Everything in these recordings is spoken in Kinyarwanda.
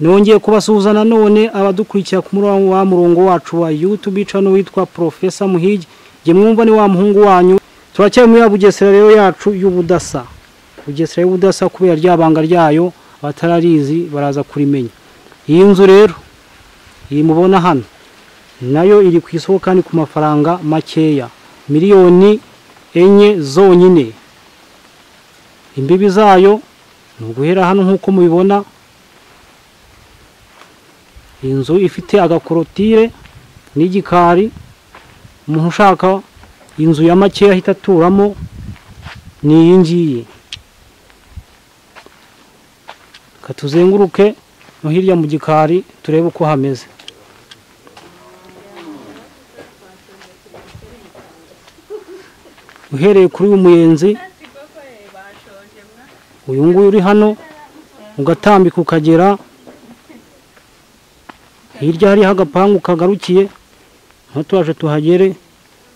nongeye kubasuhuza nanone abadukurikira ku murongo wacu wa YouTube channel witwa Professor Muhigi. Je mwumva ni wa muhungu wanyu. Turacyari muri Bugesera rero yacu y'ubudasa. Bugesera y'ubudasa kubera ryabanga ryayo batararizi baraza kurimenya. Iyi nzu rero iyi mubona hano nayo iri ku isoko kandi ku mafaranga makeya, miliyoni 4 zonyine. Imbibi zayo nuguhera hano nkuko mubibona. Inzu ifite agakorotire n'igikari. Umuntu ushaka inzu ya makeya hitaturamo ni iyi ngiyi. Katuzenguruke no hirya mu gikari turebe uko hameze. Uhereye kuri umuyenzi uyu nguyu uri hano ugatambika ukagera hirya hari hagapangu kagarukiye, aho twaje tuhagere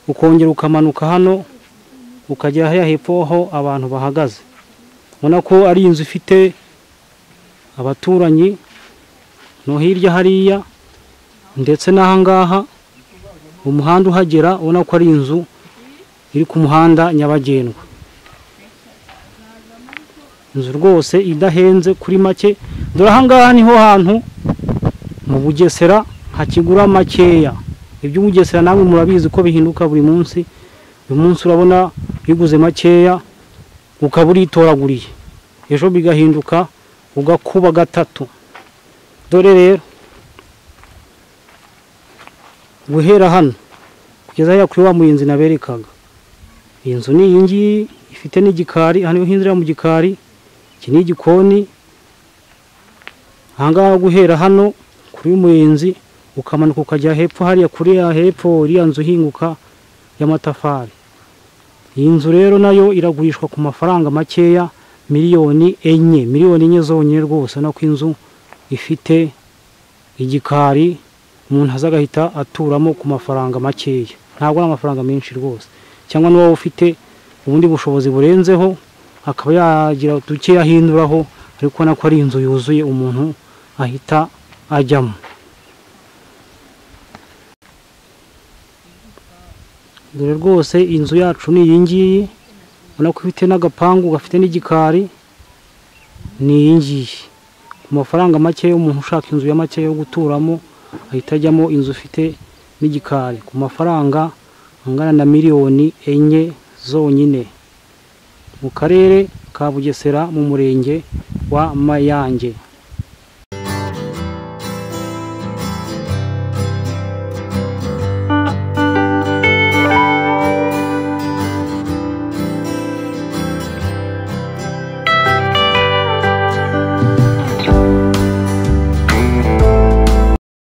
ukongera ukamanuka hano ukagera haya hepfo aho abantu bahagaze. Ubona ko ari inzu ifite abaturanyi no hirya hariya ndetse n'ahangaha umuhanda uhagera. Ubona ko ari inzu iri ku muhanda nyabagendwa. Inzu rwose idahenze kuri make. Dore ahangaha niho hantu mu Bugesera hakigura makeya. Ibyo Bugesera namwe murabizi ko bihinduka buri munsi. Uyu munsi urabona biguze makeya ukaburitoraguriye, ejo bigahinduka ugakuba gatatu. Dore rero guhera hano kugeza ya kuri wa muyenzi naberekaga, inzu ni iyi ngiyi ifite n'igikari. Hano hinjira mu gikari, iki ni igikoni. Ahangaha guhera hano kuri umuyenzi ukamanuka ukajya hepfo hariya kuri ya hepfo iriya nzu hinguka y'amatafari. Iyi nzu rero nayo iragurishwa ku mafaranga makeya, miliyoni 4. Miliyoni 4 zonyine rwose. Nako inzu ifite igikari umuntu azagahita aturamo ku mafaranga makeya, ntabwo ari amafaranga menshi rwose. Cyangwa n'uwo ufite ubundi bushobozi burenzeho akaba yagira duke yahinduraho, ariko nako ari inzu yuzuye umuntu ahita ajyamo. Dore rwose inzu yacu ni iyi ngiyi. Ubona ko ifite n'agapangu gafite n'igikari. Ni iyi ngiyi ku mafaranga make. Umuntu ushaka inzu ya make yo guturamo ahita ajyamo inzu ifite n'igikari ku mafaranga angana na miliyoni 4 zonyine, mu karere ka Bugesera mu murenge wa Mayange.